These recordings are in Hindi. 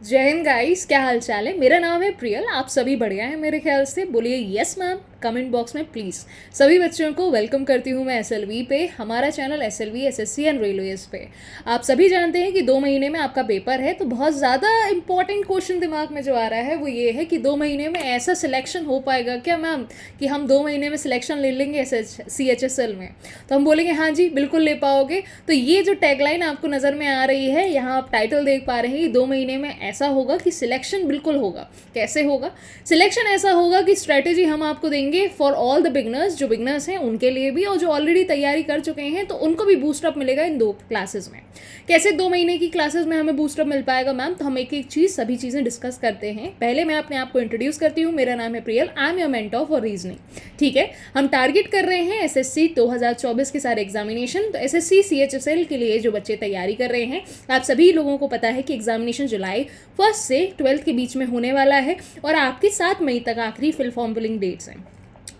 जय हिंद गाइस, क्या हाल चाल है। मेरा नाम है प्रियल। आप सभी बढ़िया हैं मेरे ख्याल से। बोलिए यस मैम कमेंट बॉक्स में प्लीज़। सभी बच्चों को वेलकम करती हूँ मैं एसएलवी पे। हमारा channel SLV SSC and railways पे। आप सभी जानते हैं कि 2 महीने में आपका पेपर है, तो बहुत ज़्यादा इंपॉर्टेंट क्वेश्चन दिमाग में जो आ रहा है वो ये है कि 2 महीने में ऐसा सिलेक्शन हो पाएगा क्या मैम कि हम 2 महीने में सिलेक्शन ले लेंगे CHSL में। तो हम बोलेंगे हाँ जी बिल्कुल ले पाओगे। तो ये जो टैगलाइन आपको नज़र में आ रही है, यहाँ आप टाइटल देख पा रहे हैं कि 2 महीने में ऐसा होगा कि सिलेक्शन बिल्कुल होगा। कैसे होगा सिलेक्शन? ऐसा होगा कि स्ट्रेटेजी हम आपको देंगे फॉर ऑल द बिगनर्स, जो बिगनर्स हैं उनके लिए भी और जो ऑलरेडी तैयारी कर चुके हैं तो उनको भी बूस्टअप मिलेगा इन 2 क्लासेस में। कैसे 2 महीने की क्लासेस में हमें बूस्टअप मिल पाएगा मैम? तो हम एक एक चीज़ सभी चीज़ें डिस्कस करते हैं। पहले मैं अपने आप को इंट्रोड्यूस करती हूँ। मेरा नाम है Priyal. I am your mentor for reasoning. ठीक है, हम टारगेट कर रहे हैं SSC 2024 के सारे एग्जामिनेशन। तो SSC CHSL के लिए जो बच्चे तैयारी कर रहे हैं, आप सभी लोगों को पता है कि एग्जामिनेशन जुलाई 1 से 12 के बीच में होने वाला है और आपकी 7 मई तक आखिरी फिल फॉर्म फिलिंग डेट्स हैं।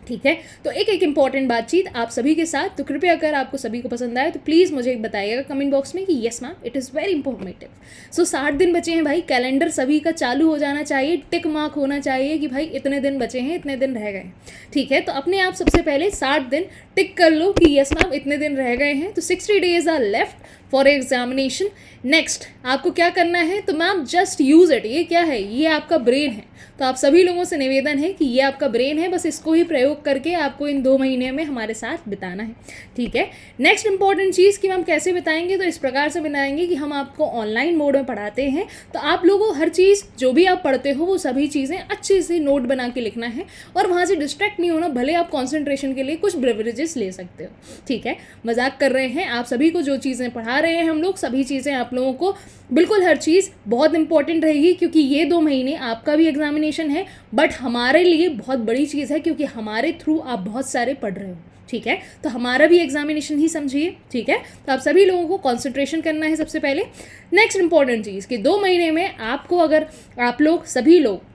ठीक है, तो एक एक इंपॉर्टेंट बातचीत आप सभी के साथ। तो कृपया अगर आपको सभी को पसंद आए तो प्लीज़ मुझे बताइएगा कमेंट बॉक्स में कि yes ma'am it is very informative. So 60 दिन बचे हैं भाई। कैलेंडर सभी का चालू हो जाना चाहिए, टिक मार्क होना चाहिए कि भाई इतने दिन बचे हैं, इतने दिन रह गए। ठीक है, तो अपने आप सबसे पहले 60 दिन टिक कर लो कि यस मैम इतने दिन रह गए हैं। तो 60 days are left for examination. Next आपको क्या करना है? तो मैम जस्ट यूज़ इट। ये क्या है? ये आपका ब्रेन है। तो आप सभी लोगों से निवेदन है कि ये आपका ब्रेन है, बस इसको ही प्रयोग करके आपको इन 2 महीने में हमारे साथ बिताना है। ठीक है, नेक्स्ट इंपॉर्टेंट चीज़ कि हम कैसे बिताएंगे, तो इस प्रकार से बिताएंगे कि हम आपको ऑनलाइन मोड में पढ़ाते हैं। तो आप लोगों हर चीज़ जो भी आप पढ़ते हो वो सभी चीज़ें अच्छे से नोट बना के लिखना है और वहाँ से डिस्ट्रैक्ट नहीं होना। भले आप कॉन्सेंट्रेशन के लिए कुछ ब्रेवरेजेस ले सकते हो। ठीक है, मजाक कर रहे हैं। आप सभी को जो चीज़ें पढ़ा रहे हैं हम लोग, सभी चीज़ें आप लोगों को बिल्कुल हर चीज़ बहुत इंपॉर्टेंट रहेगी, क्योंकि ये 2 महीने आपका भी एग्जामिनेशन है बट हमारे लिए बहुत बड़ी चीज़ है, क्योंकि हमारे थ्रू आप बहुत सारे पढ़ रहे हो। ठीक है, तो हमारा भी एग्जामिनेशन ही समझिए। ठीक है, तो आप सभी लोगों को कंसंट्रेशन करना है सबसे पहले। नेक्स्ट इंपॉर्टेंट चीज़ कि 2 महीने में आपको, अगर आप लोग सभी लोग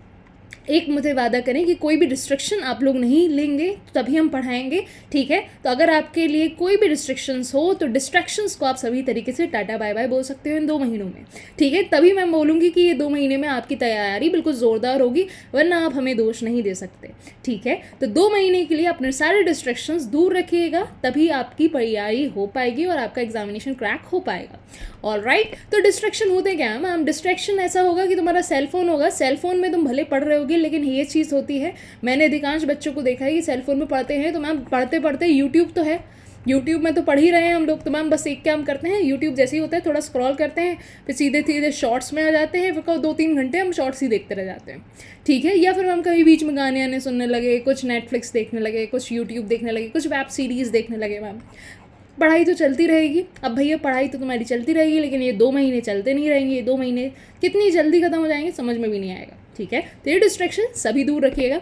एक मुझे वादा करें कि कोई भी डिस्ट्रक्शन आप लोग नहीं लेंगे तभी हम पढ़ाएंगे। ठीक है, तो अगर आपके लिए कोई भी डिस्ट्रक्शंस हो तो डिस्ट्रैक्शंस को आप सभी तरीके से टाटा बाय बाय बोल सकते हो इन 2 महीनों में। ठीक है, तभी मैं बोलूँगी कि ये 2 महीने में आपकी तैयारी बिल्कुल ज़ोरदार होगी, वरना आप हमें दोष नहीं दे सकते। ठीक है, तो 2 महीने के लिए अपने सारे डिस्ट्रैक्शंस दूर रखिएगा, तभी आपकी तैयारी हो पाएगी और आपका एग्जामिनेशन क्रैक हो पाएगा। ऑलराइट, तो डिस्ट्रैक्शन होते क्या है मैम? डिस्ट्रैक्शन ऐसा होगा कि तुम्हारा सेलफोन होगा। सेलफोन में तुम भले पढ़ रहे होगे, लेकिन ये चीज़ होती है, मैंने अधिकांश बच्चों को देखा है कि सेलफोन में पढ़ते हैं। तो मैम पढ़ते पढ़ते यूट्यूब तो है, यूट्यूब में तो पढ़ ही रहे हैं हम लोग। तो मैम बस एक काम करते हैं, यूट्यूब जैसे ही होता है थोड़ा स्क्रॉल करते हैं, फिर सीधे सीधे शॉर्ट्स में आ जाते हैं, फिर 2-3 घंटे हम शॉर्ट्स ही देखते रह जाते हैं। ठीक है, या फिर हम कहीं बीच में गाने आने सुनने लगे, कुछ नेटफ्लिक्स देखने लगे, कुछ यूट्यूब देखने लगे, कुछ वेब सीरीज़ देखने लगे। मैम पढ़ाई तो चलती रहेगी। अब भैया पढ़ाई तो तुम्हारी चलती रहेगी, लेकिन ये 2 महीने चलते नहीं रहेंगे। ये 2 महीने कितनी जल्दी ख़त्म हो जाएंगे समझ में भी नहीं आएगा। ठीक है, तो ये डिस्ट्रैक्शन सभी दूर रखिएगा।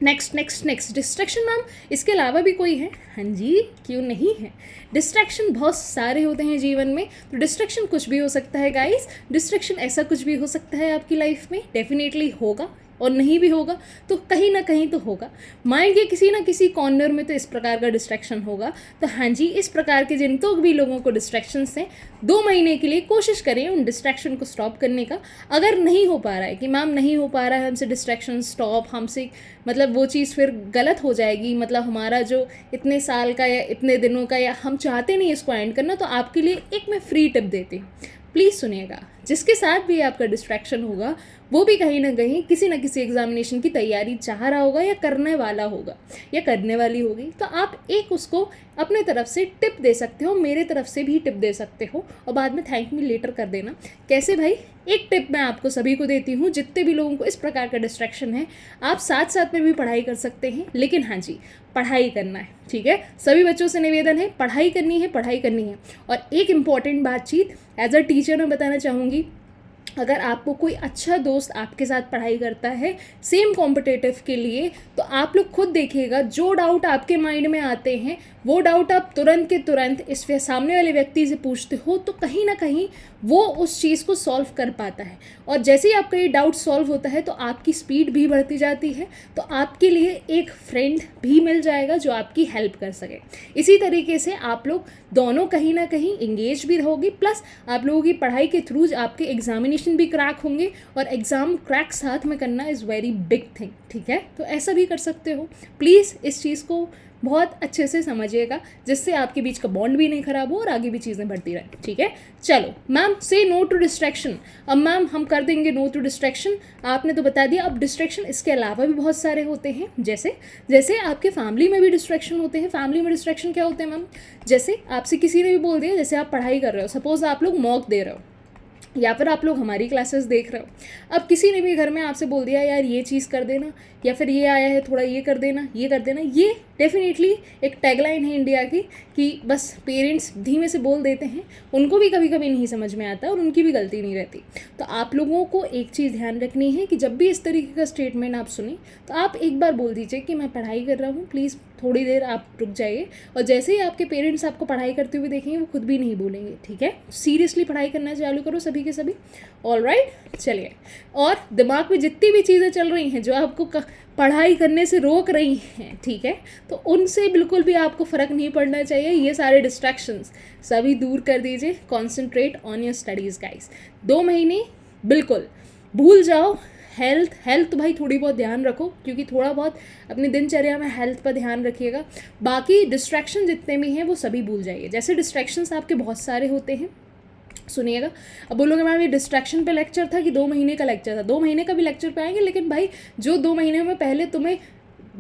Next next next distraction ma'am इसके अलावा भी कोई है? हाँ जी, क्यों नहीं है। डिस्ट्रैक्शन बहुत सारे होते हैं जीवन में। तो डिस्ट्रैक्शन कुछ भी हो सकता है गाइस। डिस्ट्रैक्शन ऐसा कुछ भी हो सकता है आपकी लाइफ में, डेफिनेटली होगा, और नहीं भी होगा तो कहीं ना कहीं तो होगा। माइंड के किसी ना किसी कॉर्नर में तो इस प्रकार का डिस्ट्रैक्शन होगा। तो हाँ जी, इस प्रकार के जिन तो भी लोगों को डिस्ट्रैक्शंस हैं, 2 महीने के लिए कोशिश करें उन डिस्ट्रैक्शन को स्टॉप करने का। अगर नहीं हो पा रहा है कि मैम नहीं हो पा रहा है हमसे डिस्ट्रैक्शन स्टॉप, हमसे मतलब वो चीज़ फिर गलत हो जाएगी, मतलब हमारा जो इतने साल का या इतने दिनों का, या हम चाहते नहीं इसको एंड करना, तो आपके लिए एक मैं फ्री टिप देती हूँ। प्लीज़ सुनिएगा। जिसके साथ भी आपका डिस्ट्रैक्शन होगा वो भी कहीं ना कहीं किसी न किसी एग्जामिनेशन की तैयारी चाह रहा होगा या करने वाला होगा या करने वाली होगी। तो आप एक उसको अपने तरफ से टिप दे सकते हो, मेरे तरफ से भी टिप दे सकते हो, और बाद में थैंक मी लेटर कर देना। कैसे भाई? एक टिप मैं आपको सभी को देती हूँ, जितने भी लोगों को इस प्रकार का डिस्ट्रैक्शन है, आप साथ साथ में भी पढ़ाई कर सकते हैं, लेकिन हाँ जी पढ़ाई करना है। ठीक है, सभी बच्चों से निवेदन है, पढ़ाई करनी है, पढ़ाई करनी है। और एक इम्पॉर्टेंट बातचीत एज अ टीचर मैं बताना चाहूँगी, अगर आपको कोई अच्छा दोस्त आपके साथ पढ़ाई करता है सेम कॉम्पिटेटिव के लिए, तो आप लोग खुद देखिएगा, जो डाउट आपके माइंड में आते हैं वो डाउट आप तुरंत के तुरंत इस सामने वाले व्यक्ति से पूछते हो, तो कहीं ना कहीं वो उस चीज़ को सॉल्व कर पाता है। और जैसे ही आपका ये डाउट सॉल्व होता है तो आपकी स्पीड भी बढ़ती जाती है, तो आपके लिए एक फ्रेंड भी मिल जाएगा जो आपकी हेल्प कर सके। इसी तरीके से आप लोग दोनों कहीं ना कहीं इंगेज भी रहोगे, प्लस आप लोगों की पढ़ाई के थ्रू आपके एग्जामिनेशन भी क्रैक होंगे, और एग्ज़ाम क्रैक साथ में करना इज़ वेरी बिग थिंग, ठीक है। तो ऐसा भी कर सकते हो। प्लीज़ इस चीज़ को बहुत अच्छे से समझिएगा, जिससे आपके बीच का बॉन्ड भी नहीं खराब हो और आगे भी चीज़ें बढ़ती रहें, ठीक है। चलो मैम, से नो टू डिस्ट्रैक्शन। अब मैम हम कर देंगे नो टू डिस्ट्रैक्शन, आपने तो बता दिया। अब डिस्ट्रैक्शन इसके अलावा भी बहुत सारे होते हैं, जैसे जैसे आपके फैमिली में भी डिस्ट्रैक्शन होते हैं। फैमिली में डिस्ट्रैक्शन क्या होते हैं मैम? जैसे आपसे किसी ने भी बोल दिया, जैसे आप पढ़ाई कर रहे हो, सपोज आप लोग मॉक दे रहे हो या फिर आप लोग हमारी क्लासेस देख रहे हो, अब किसी ने भी घर में आपसे बोल दिया यार ये चीज़ कर देना, या फिर ये आया है थोड़ा ये कर देना, ये कर देना। ये डेफिनेटली एक टैगलाइन है इंडिया की कि बस पेरेंट्स धीमे से बोल देते हैं, उनको भी कभी कभी नहीं समझ में आता और उनकी भी गलती नहीं रहती। तो आप लोगों को एक चीज़ ध्यान रखनी है कि जब भी इस तरीके का स्टेटमेंट आप सुने तो आप एक बार बोल दीजिए कि मैं पढ़ाई कर रहा हूँ, प्लीज़ थोड़ी देर आप रुक जाइए। और जैसे ही आपके पेरेंट्स आपको पढ़ाई करते हुए देखेंगे वो खुद भी नहीं बोलेंगे, ठीक है। सीरियसली पढ़ाई करना चालू करो सभी के सभी। ऑल राइट, चलिए। और दिमाग में जितनी भी चीज़ें चल रही हैं जो आपको पढ़ाई करने से रोक रही हैं, ठीक है, तो उनसे बिल्कुल भी आपको फ़र्क नहीं पड़ना चाहिए। ये सारे डिस्ट्रैक्शंस सभी दूर कर दीजिए। Concentrate on your studies guys. 2 महीने बिल्कुल भूल जाओ। हेल्थ भाई थोड़ी बहुत ध्यान रखो, क्योंकि थोड़ा बहुत अपनी दिनचर्या में हेल्थ पर ध्यान रखिएगा। बाकी डिस्ट्रैक्शन जितने भी हैं वो सभी भूल जाइए। जैसे डिस्ट्रैक्शंस आपके बहुत सारे होते हैं, सुनिएगा। अब बोलोगे मैम ये डिस्ट्रैक्शन पे लेक्चर था कि 2 महीने का लेक्चर था? 2 महीने का भी लेक्चर पे आएंगे, लेकिन भाई जो 2 महीने में पहले तुम्हें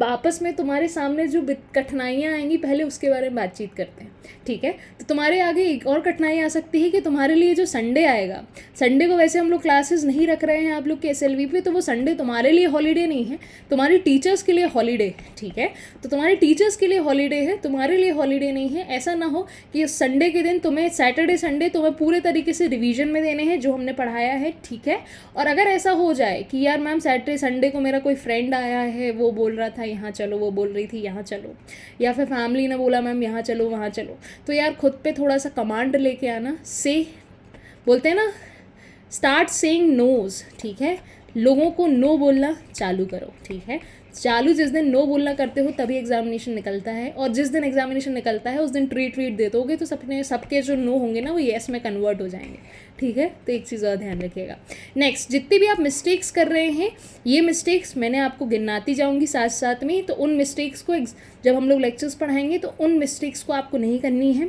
आपस में तुम्हारे सामने जो कठिनाइयाँ आएंगी पहले उसके बारे में बातचीत करते हैं, ठीक है। तो तुम्हारे आगे एक और कठिनाई आ सकती है कि तुम्हारे लिए जो संडे आएगा, संडे को वैसे हम लोग क्लासेस नहीं रख रहे हैं आप लोग के एसएलवी पे, तो वो संडे तुम्हारे लिए हॉलीडे नहीं है, तुम्हारी टीचर्स के लिए हॉलीडे है, ठीक है। तो तुम्हारे टीचर्स के लिए हॉलीडे है, तुम्हारे लिए हॉलीडे नहीं है। ऐसा ना हो कि संडे के दिन तुम्हें सैटरडे संडे तुम्हें पूरे तरीके से रिविजन में देने हैं जो हमने पढ़ाया है, ठीक है। और अगर ऐसा हो जाए कि यार मैम सैटरडे संडे को मेरा कोई फ्रेंड आया है, वो बोल रहा था यहाँ चलो, वो बोल रही थी यहाँ चलो, या फिर फैमिली ने बोला मैम यहाँ चलो वहाँ चलो, तो यार खुद पे थोड़ा सा कमांड लेके आना। से बोलते हैं ना, स्टार्ट सेइंग नोज, ठीक है। लोगों को नो बोलना चालू करो, ठीक है। चालू जिस दिन नो बोलना करते हो तभी एग्जामिनेशन निकलता है, और जिस दिन एग्जामिनेशन निकलता है उस दिन ट्रीट दे दोगे तो सबके जो नो होंगे ना वो येस में कन्वर्ट हो जाएंगे, ठीक है। तो एक चीज़ और ध्यान रखिएगा। नेक्स्ट, जितनी भी आप मिस्टेक्स कर रहे हैं, ये मिस्टेक्स मैंने आपको गिनाती जाऊंगी साथ साथ में, तो उन मिस्टेक्स को जब हम लोग लेक्चर्स पढ़ाएंगे तो उन मिस्टेक्स को आपको नहीं करनी है।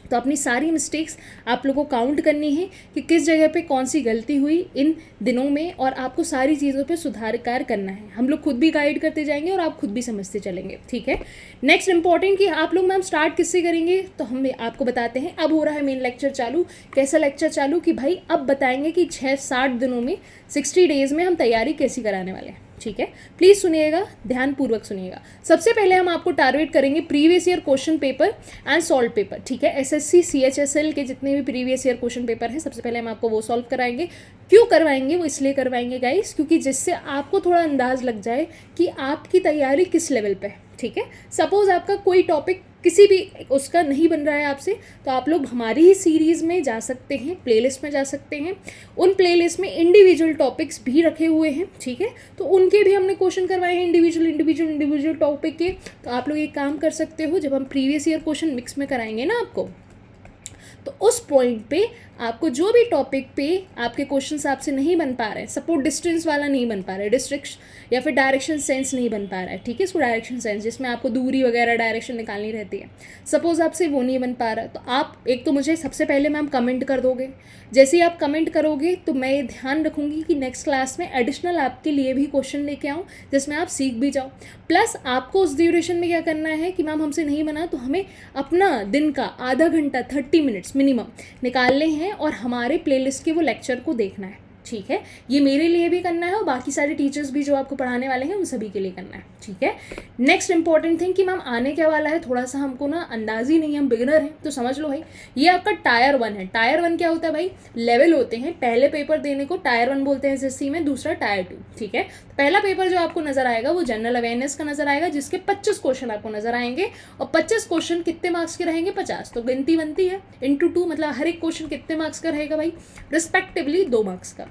तो अपनी सारी मिस्टेक्स आप लोगों को काउंट करनी है कि किस जगह पे कौन सी गलती हुई इन दिनों में, और आपको सारी चीज़ों पे सुधार करना है। हम लोग खुद भी गाइड करते जाएंगे और आप खुद भी समझते चलेंगे, ठीक है। नेक्स्ट इंपॉर्टेंट कि आप लोग मैम स्टार्ट किससे करेंगे, तो हम आपको बताते हैं। अब हो रहा है मेन लेक्चर चालू। कैसा लेक्चर चालू कि भाई अब बताएंगे कि 6-60 दिनों में 60 डेज़ में हम तैयारी कैसी कराने वाले हैं, ठीक है। प्लीज़ सुनिएगा, ध्यानपूर्वक सुनिएगा। सबसे पहले हम आपको टारगेट करेंगे previous year question paper and solve paper, ठीक है। एसएससी सीएचएसएल के जितने भी प्रीवियस ईयर क्वेश्चन पेपर हैं सबसे पहले हम आपको वो सॉल्व कराएंगे। क्यों करवाएंगे? वो इसलिए करवाएंगे गाइस क्योंकि जिससे आपको थोड़ा अंदाज लग जाए कि आपकी तैयारी किस लेवल पे है, ठीक है। सपोज आपका कोई टॉपिक किसी भी उसका नहीं बन रहा है आपसे, तो आप लोग हमारी ही सीरीज़ में जा सकते हैं, प्लेलिस्ट में जा सकते हैं। उन प्लेलिस्ट में इंडिविजुअल टॉपिक्स भी रखे हुए हैं, ठीक है। तो उनके भी हमने क्वेश्चन करवाए हैं इंडिविजुअल टॉपिक के। तो आप लोग एक काम कर सकते हो, जब हम प्रीवियस ईयर क्वेश्चन मिक्स में कराएंगे ना आपको, तो उस पॉइंट पे आपको जो भी टॉपिक पे आपके क्वेश्चंस आपसे नहीं बन पा रहे हैं, सपोज डिस्टेंस वाला नहीं बन पा रहा है, डिस्ट्रिक्ट या फिर डायरेक्शन सेंस नहीं बन पा रहा है, ठीक है। इसको डायरेक्शन सेंस जिसमें आपको दूरी वगैरह डायरेक्शन निकालनी रहती है, सपोज आपसे वो नहीं बन पा रहा, तो आप एक तो मुझे सबसे पहले मैम कमेंट कर दोगे। जैसे ही आप कमेंट करोगे तो मैं ये ध्यान रखूँगी कि नेक्स्ट क्लास में एडिशनल आपके लिए भी क्वेश्चन लेके आऊँ जिसमें आप सीख भी जाओ। प्लस आपको उस ड्यूरेशन में क्या करना है कि मैम हमसे नहीं बना, तो हमें अपना दिन का आधा घंटा 30 मिनट्स मिनिमम निकालने हैं और हमारे प्लेलिस्ट के वो लेक्चर को देखना है, ठीक है। ये मेरे लिए भी करना है और बाकी सारे टीचर्स भी जो आपको पढ़ाने वाले हैं उन सभी के लिए करना है, ठीक है। नेक्स्ट इंपॉर्टेंट थिंग कि मैम आने क्या वाला है, थोड़ा सा हमको ना अंदाज ही नहीं, हम बिगिनर हैं, तो समझ लो भाई ये आपका टायर 1 है। टायर 1 क्या होता है भाई, लेवल होते हैं, पहले पेपर देने को टायर 1 बोलते हैं एसएससी में, दूसरा टायर 2, ठीक है। पहला पेपर जो आपको नजर आएगा वो जनरल अवेयरनेस का नजर आएगा, जिसके 25 क्वेश्चन आपको नजर आएंगे और 25 क्वेश्चन कितने मार्क्स के रहेंगे, 50, तो गिनती बनती है इंटू 2, मतलब हर एक क्वेश्चन कितने मार्क्स का रहेगा भाई, रिस्पेक्टिवली 2 मार्क्स का,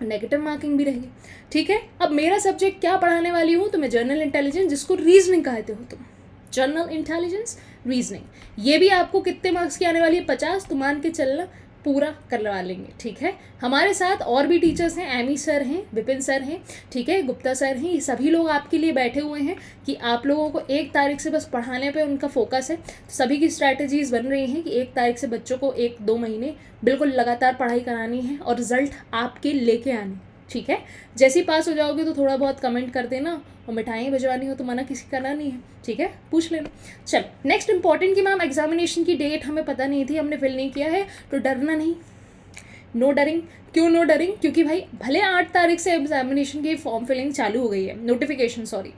नेगेटिव मार्किंग भी रहेगी, ठीक है। अब मेरा सब्जेक्ट क्या पढ़ाने वाली हूँ, तो मैं जनरल इंटेलिजेंस, जिसको रीजनिंग कहते हो तुम, जनरल इंटेलिजेंस रीजनिंग, ये भी आपको कितने मार्क्स की आने वाली है, 50, तो मान के चलना पूरा करवा लेंगे, ठीक है। हमारे साथ और भी टीचर्स हैं, एमी सर हैं, विपिन सर हैं, ठीक है, गुप्ता सर हैं, ये सभी लोग आपके लिए बैठे हुए हैं कि आप लोगों को 1 तारीख से बस पढ़ाने पे उनका फोकस है। तो सभी की स्ट्रैटेजीज बन रही हैं कि 1 तारीख से बच्चों को 1-2 महीने बिल्कुल लगातार पढ़ाई करानी है और रिजल्ट आपके लेके आने, ठीक है। जैसे ही पास हो जाओगे तो थोड़ा बहुत कमेंट कर देना, और मिठाइयाँ भिजवानी हो तो मना किसी करना नहीं है, ठीक है, पूछ लेना। चल नेक्स्ट इंपॉर्टेंट कि मैम एग्जामिनेशन की डेट हमें पता नहीं थी, हमने फिल नहीं किया है, तो डरना नहीं, नो डरिंग। क्यों नो डरिंग, क्योंकि भाई भले 8 तारीख से एग्जामिनेशन की फॉर्म फिलिंग चालू हो गई है, नोटिफिकेशन सॉरी,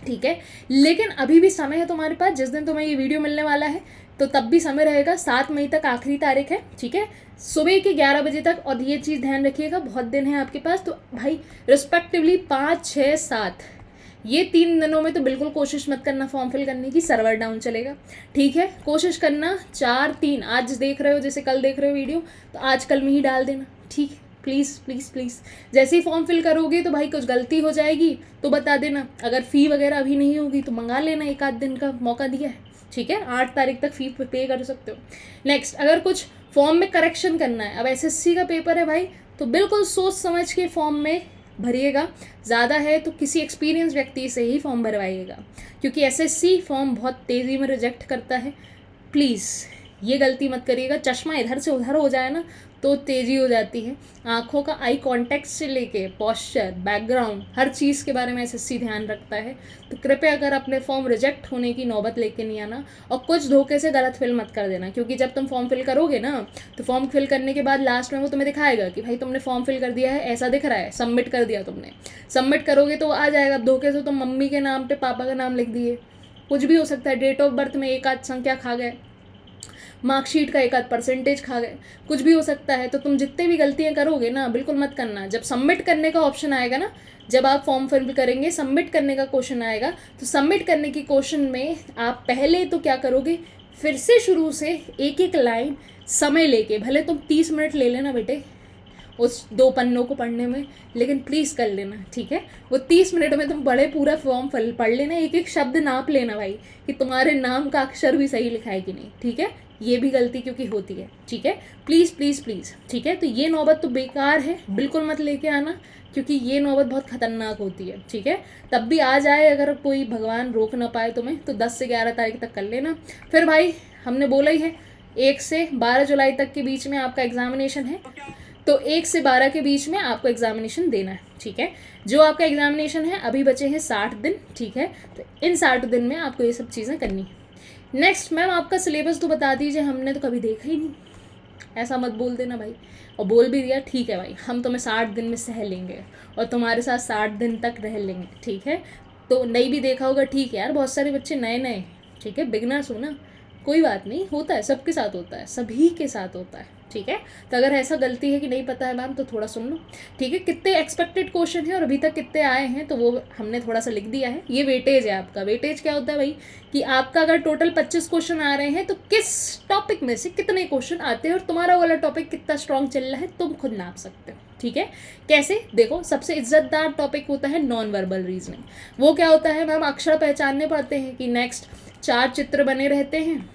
ठीक है, लेकिन अभी भी समय है तुम्हारे पास। जिस दिन तुम्हें ये वीडियो मिलने वाला है तो तब भी समय रहेगा, 7 मई तक आखिरी तारीख है, ठीक है, सुबह के 11 बजे तक। और ये चीज़ ध्यान रखिएगा, बहुत दिन है आपके पास, तो भाई रिस्पेक्टिवली 5, 6, 7 ये 3 दिनों में तो बिल्कुल कोशिश मत करना फॉर्म फिल करने की, सर्वर डाउन चलेगा, ठीक है। कोशिश करना 4, 3, आज देख रहे हो जैसे कल देख रहे हो वीडियो, तो आज कल में ही डाल देना, ठीक है, प्लीज़ प्लीज़ प्लीज़। जैसे ही फॉर्म फिल करोगे तो भाई कुछ गलती हो जाएगी तो बता देना, अगर फ़ी वगैरह अभी नहीं होगी तो मंगा लेना, 1 आध दिन का मौका दिया है, ठीक है, 8 तारीख तक फ़ी पे कर सकते हो। नेक्स्ट, अगर कुछ फॉर्म में करेक्शन करना है, अब एसएससी का पेपर है भाई, तो बिल्कुल सोच समझ के फॉर्म में भरिएगा, ज़्यादा है तो किसी एक्सपीरियंस व्यक्ति से ही फॉर्म भरवाइएगा, क्योंकि एसएससी फॉर्म बहुत तेज़ी में रिजेक्ट करता है। प्लीज़ ये गलती मत करिएगा, चश्मा इधर से उधर हो जाए ना तो तेज़ी हो जाती है। आँखों का आई कांटेक्ट से लेके पॉस्चर, बैकग्राउंड, हर चीज़ के बारे में एसएससी ध्यान रखता है। तो कृपया अगर अपने फॉर्म रिजेक्ट होने की नौबत लेके नहीं आना, और कुछ धोखे से गलत फिल मत कर देना, क्योंकि जब तुम फॉर्म फिल करोगे ना तो फॉर्म फिल करने के बाद लास्ट में वो तुम्हें दिखाएगा कि भाई तुमने फॉर्म फिल कर दिया है, ऐसा दिख रहा है, सबमिट कर दिया तुमने, सबमिट करोगे तो आ जाएगा। धोखे से तुम मम्मी के नाम पर पापा का नाम लिख दिए, कुछ भी हो सकता है, डेट ऑफ बर्थ में 1 आध संख्या खा गए, मार्कशीट का 1 आध परसेंटेज खा गए, कुछ भी हो सकता है। तो तुम जितने भी गलतियां करोगे ना बिल्कुल मत करना। जब सबमिट करने का ऑप्शन आएगा ना, जब आप फॉर्म फिल करेंगे, सबमिट करने का क्वेश्चन आएगा, तो सबमिट करने की क्वेश्चन में आप पहले तो क्या करोगे, फिर से शुरू से 1-1 लाइन समय लेके, भले तुम 30 मिनट ले लेना बेटे उस 2 पन्नों को पढ़ने में, लेकिन प्लीज़ कर लेना, ठीक है। वो 30 मिनट में तुम बड़े पूरा फॉर्म पढ़ लेना, 1-1 शब्द नाप लेना भाई कि तुम्हारे नाम का अक्षर भी सही लिखा है कि नहीं, ठीक है। ये भी गलती क्योंकि होती है, ठीक है, प्लीज़ प्लीज़ प्लीज़, ठीक है। तो ये नौबत तो बेकार है, बिल्कुल मत लेके आना, क्योंकि ये नौबत बहुत ख़तरनाक होती है, ठीक है। तब भी आ जाए, अगर कोई भगवान रोक ना पाए तुम्हें, तो 10 से 11 तारीख तक कर लेना। फिर भाई हमने बोला ही है 1 से 12 जुलाई तक के बीच में आपका एग्जामिनेशन है, तो 1 से 12 के बीच में आपको एग्जामिनेशन देना है, ठीक है। जो आपका एग्जामिनेशन है अभी बचे हैं 60 दिन, ठीक है, तो इन 60 दिन में आपको ये सब चीज़ें करनी है। नेक्स्ट मैम आपका सिलेबस तो बता दीजिए, हमने तो कभी देखा ही नहीं, ऐसा मत बोल देना भाई, और बोल भी दिया ठीक है भाई, हम तुम्हें 60 दिन में सह लेंगे और तुम्हारे साथ 60 दिन तक रह लेंगे, ठीक है। तो नहीं भी देखा होगा, ठीक है यार, बहुत सारे बच्चे नए नए, ठीक है, बिगनर्स हो ना, कोई बात नहीं, होता है, सबके साथ होता है, सभी के साथ होता है, ठीक है। तो अगर ऐसा गलती है कि नहीं पता है मैम तो थोड़ा सुन लो, ठीक है। कितने एक्सपेक्टेड क्वेश्चन है और अभी तक कितने आए हैं तो वो हमने थोड़ा सा लिख दिया है। ये वेटेज है आपका। वेटेज क्या होता है भाई, कि आपका अगर टोटल 25 क्वेश्चन आ रहे हैं तो किस टॉपिक में से कितने क्वेश्चन आते हैं और तुम्हारा वाला टॉपिक कितना स्ट्रॉन्ग चल रहा है तुम खुद नाप सकते हो, ठीक है। कैसे, देखो, सबसे इज्जतदार टॉपिक होता है नॉन वर्बल रीजनिंग। वो क्या होता है मैम, अक्षर पहचानने पड़ते हैं कि नेक्स्ट 4 चित्र बने रहते हैं,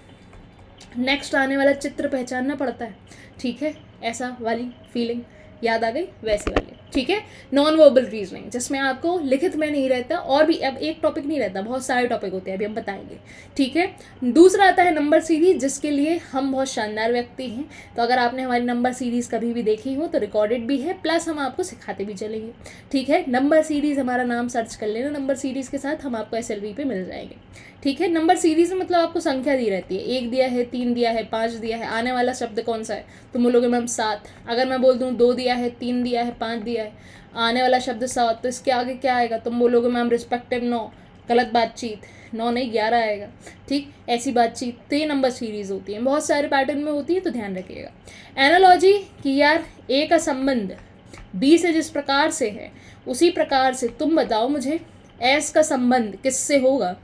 नेक्स्ट आने वाला चित्र पहचानना पड़ता है, ठीक है। ऐसा वाली फीलिंग याद आ गई, वैसे वाले, ठीक है। नॉन वर्बल रीजनिंग जिसमें आपको लिखित में नहीं रहता, और भी अब एक टॉपिक नहीं रहता, बहुत सारे टॉपिक होते हैं, अभी हम बताएंगे, ठीक है। दूसरा आता है नंबर सीरीज, जिसके लिए हम बहुत शानदार व्यक्ति हैं। तो अगर आपने हमारी नंबर सीरीज़ कभी भी देखी हो तो रिकॉर्डेड भी है, प्लस हम आपको सिखाते भी चलेंगे, ठीक है। नंबर सीरीज़ हमारा नाम सर्च कर लेना, नंबर सीरीज़ के साथ हम आपको SLV पे मिल जाएंगे, ठीक है। नंबर सीरीज में मतलब आपको संख्या दी रहती है, 1 दिया है, 3 दिया है, 5 दिया है, आने वाला शब्द कौन सा है, तो बोलोगे मैम 7। अगर मैं बोल दूँ 2 दिया है, 3 दिया है, 5 दिया है, आने वाला शब्द 7, तो इसके आगे क्या आएगा, तुम बोलोगे मैम रिस्पेक्टिव 9। गलत बातचीत, 9 नहीं 11 आएगा, ठीक। ऐसी बातचीत, तो ये नंबर सीरीज होती है, बहुत सारे पैटर्न में होती है, तो ध्यान रखिएगा। एनालॉजी कि यार ए का संबंध बी से जिस प्रकार से है, उसी प्रकार से तुम बताओ मुझे एस का संबंध किससे होगा।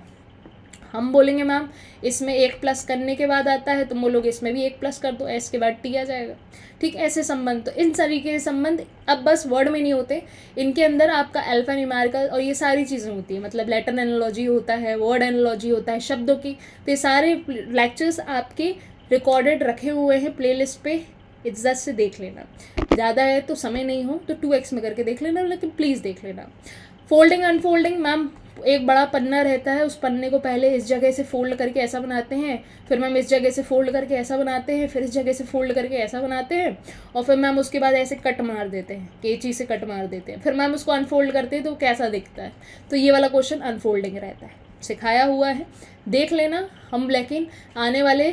हम बोलेंगे मैम इसमें 1 प्लस करने के बाद आता है, तुम बोलोगे इसमें भी 1 प्लस कर दो, एस के बाद टी आ जाएगा, ठीक। ऐसे संबंध, तो इन तरीके के संबंध अब बस वर्ड में नहीं होते, इनके अंदर आपका अल्फा न्यूमेरिकल और ये सारी चीज़ें होती हैं, मतलब लेटर एनालॉजी होता है, वर्ड एनालॉजी होता है शब्दों की। तो ये सारे लेक्चर्स आपके रिकॉर्डेड रखे हुए हैं प्लेलिस्ट पे, इज्जत से देख लेना। ज़्यादा है तो समय नहीं हो तो 2x में करके देख लेना, लेकिन प्लीज़ देख लेना। फोल्डिंग अनफोल्डिंग मैम, एक बड़ा पन्ना रहता है, उस पन्ने को पहले इस जगह से फोल्ड करके ऐसा बनाते हैं, फिर मैम इस जगह से फोल्ड करके ऐसा बनाते हैं, फिर इस जगह से फोल्ड करके ऐसा बनाते हैं, और फिर मैम उसके बाद ऐसे कट मार देते हैं, कैंची से कट मार देते हैं, फिर मैम उसको अनफोल्ड करते हैं तो कैसा दिखता है। तो ये वाला क्वेश्चन अनफोल्डिंग रहता है, सिखाया हुआ है, देख लेना। हम लेकिन आने वाले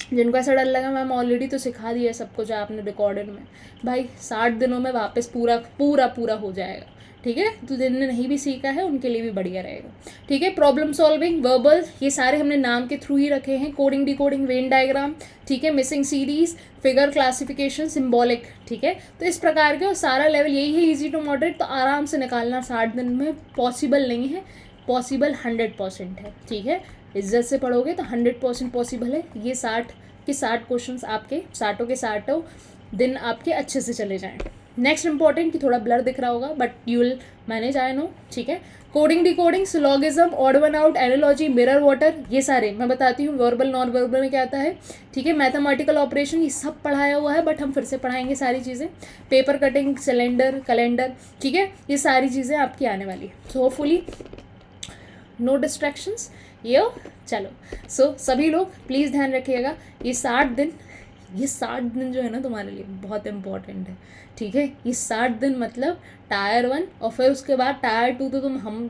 जिनको ऐसा डर लगा मैम ऑलरेडी तो सिखा दिया सब कुछ आपने रिकॉर्डेड में, भाई 60 दिनों में वापस पूरा पूरा पूरा हो जाएगा, ठीक है। तो जिनने नहीं भी सीखा है उनके लिए भी बढ़िया रहेगा, ठीक है। प्रॉब्लम सॉल्विंग, वर्बल, ये सारे हमने नाम के थ्रू ही रखे हैं। कोडिंग डिकोडिंग, वेन डायग्राम, ठीक है। Missing series, figure classification, symbolic, ठीक है। तो इस प्रकार के सारा लेवल यही है, इजी टू मॉडरेट, तो आराम से निकालना 60 दिन में पॉसिबल नहीं है, पॉसिबल 100% है, ठीक है। इज्जत से पढ़ोगे तो 100% पॉसिबल है। ये 60 क्वेश्चंस आपके 60 दिन आपके अच्छे से चले जाएं। नेक्स्ट इंपॉर्टेंट कि थोड़ा ब्लर दिख रहा होगा, but you will manage, I know, ठीक है। Coding decoding, syllogism, odd one out, analogy, mirror water, ये सारे मैं बताती हूँ। वर्बल नॉन वर्बल में क्या आता है, ठीक है। मैथमेटिकल ऑपरेशन, ये सब पढ़ाया हुआ है, बट हम फिर से पढ़ाएंगे सारी चीज़ें। पेपर कटिंग, सिलेंडर, कैलेंडर, ठीक है। ये सारी चीज़ें आपकी आने वाली है, सो होपफुली नो डिस्ट्रैक्शंस। ये चलो, सो सभी लोग प्लीज़ ध्यान रखिएगा, ये 60 दिन जो है ना तुम्हारे लिए बहुत इंपॉर्टेंट है, ठीक है। ये 60 दिन मतलब टायर 1, और फिर उसके बाद टायर 2 तो हम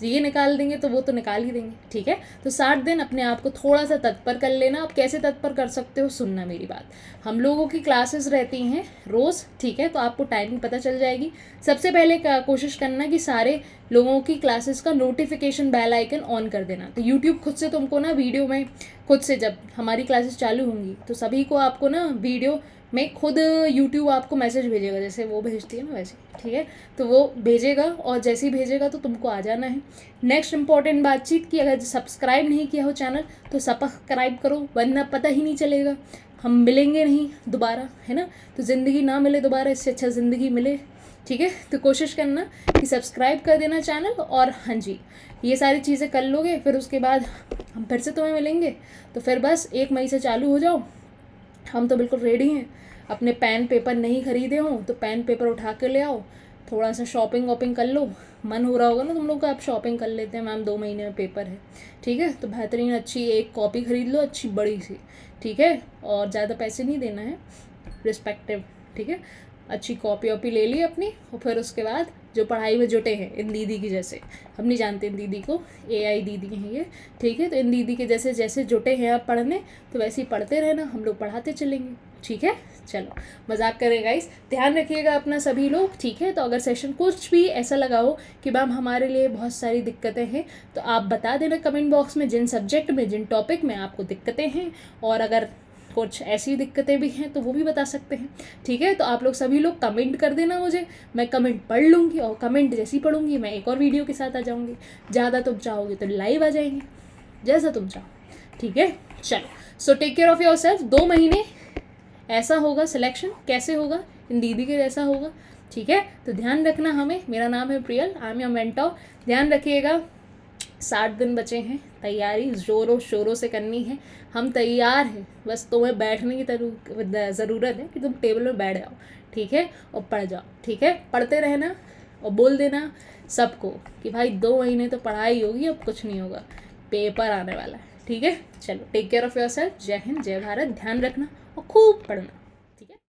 ये निकाल देंगे तो वो तो निकाल ही देंगे, ठीक है। तो 60 दिन अपने आप को थोड़ा सा तत्पर कर लेना। आप कैसे तत्पर कर सकते हो, सुनना मेरी बात। हम लोगों की क्लासेस रहती हैं रोज़, ठीक है, तो आपको टाइमिंग पता चल जाएगी। सबसे पहले कोशिश करना कि सारे लोगों की क्लासेस का नोटिफिकेशन बेल आइकन ऑन कर देना। तो यूट्यूब खुद से तुमको ना वीडियो में खुद से, जब हमारी क्लासेस चालू होंगी तो सभी को आपको ना वीडियो में खुद यूट्यूब आपको मैसेज भेजेगा, जैसे वो भेजती है ना वैसे, ठीक है। तो वो भेजेगा, और जैसे ही भेजेगा तो तुमको आ जाना है। नेक्स्ट इंपॉर्टेंट बातचीत कि अगर सब्सक्राइब नहीं किया हो चैनल तो सब्सक्राइब करो, वरना पता ही नहीं चलेगा, हम मिलेंगे नहीं दोबारा, है ना। तो ज़िंदगी ना मिले दोबारा, इससे अच्छा ज़िंदगी मिले, ठीक है। तो कोशिश करना कि सब्सक्राइब कर देना चैनल, और हाँ जी, ये सारी चीज़ें कर लोगे, फिर उसके बाद हम फिर से तुम्हें मिलेंगे। तो फिर बस 1 मई से चालू हो जाओ, हम तो बिल्कुल रेडी हैं। अपने पेन पेपर नहीं खरीदे हों तो पेन पेपर उठा के ले आओ, थोड़ा सा शॉपिंग वॉपिंग कर लो। मन हो रहा होगा ना तुम लोग का, आप शॉपिंग कर लेते हैं मैम 2 महीने में पेपर है, ठीक है। तो बेहतरीन अच्छी एक कॉपी खरीद लो, अच्छी बड़ी सी, ठीक है, और ज़्यादा पैसे नहीं देना है, रिस्पेक्टिव, ठीक है। अच्छी कॉपी वॉपी ले ली अपनी, और फिर उसके बाद जो पढ़ाई में जुटे हैं, इन दीदी की जैसे, हम नहीं जानते इन दीदी को, AI दीदी हैं ये, ठीक है। तो इन दीदी के जैसे जैसे जुटे हैं आप पढ़ने, तो वैसे ही पढ़ते रहना, हम लोग पढ़ाते चलेंगे, ठीक है। चलो, मजाक करें गाइस, ध्यान रखिएगा अपना सभी लोग, ठीक है। तो अगर सेशन कुछ भी ऐसा लगा हो कि मैम हमारे लिए बहुत सारी दिक्कतें हैं, तो आप बता देना कमेंट बॉक्स में, जिन सब्जेक्ट में, जिन टॉपिक में आपको दिक्कतें हैं, और अगर कुछ ऐसी दिक्कतें भी हैं तो वो भी बता सकते हैं, ठीक है। तो आप लोग सभी लोग कमेंट कर देना मुझे, मैं कमेंट पढ़ लूँगी, और कमेंट जैसी पढ़ूंगी मैं एक और वीडियो के साथ आ जाऊँगी। ज़्यादा तुम चाहोगे तो लाइव आ जाएंगे, जैसा तुम चाहो, ठीक है। चलो, so take care of yourself. 2 महीने ऐसा होगा, सिलेक्शन कैसे होगा, इन दीदी के जैसा होगा, ठीक है। तो ध्यान रखना हमें, मेरा नाम है Priyal, I am your mentor, ध्यान रखिएगा। 60 दिन बचे हैं, तैयारी ज़ोरों शोरों से करनी है। हम तैयार हैं, बस तुम्हें बैठने की ज़रूरत है कि तुम टेबल में बैठ जाओ, ठीक है, और पढ़ जाओ, ठीक है। पढ़ते रहना और बोल देना सबको कि भाई 2 महीने तो पढ़ाई होगी, अब कुछ नहीं होगा, पेपर आने वाला है, ठीक है। चलो, टेक केयर ऑफ़ योरसेल्फ। जय हिंद, जय भारत। ध्यान रखना और खूब पढ़ना।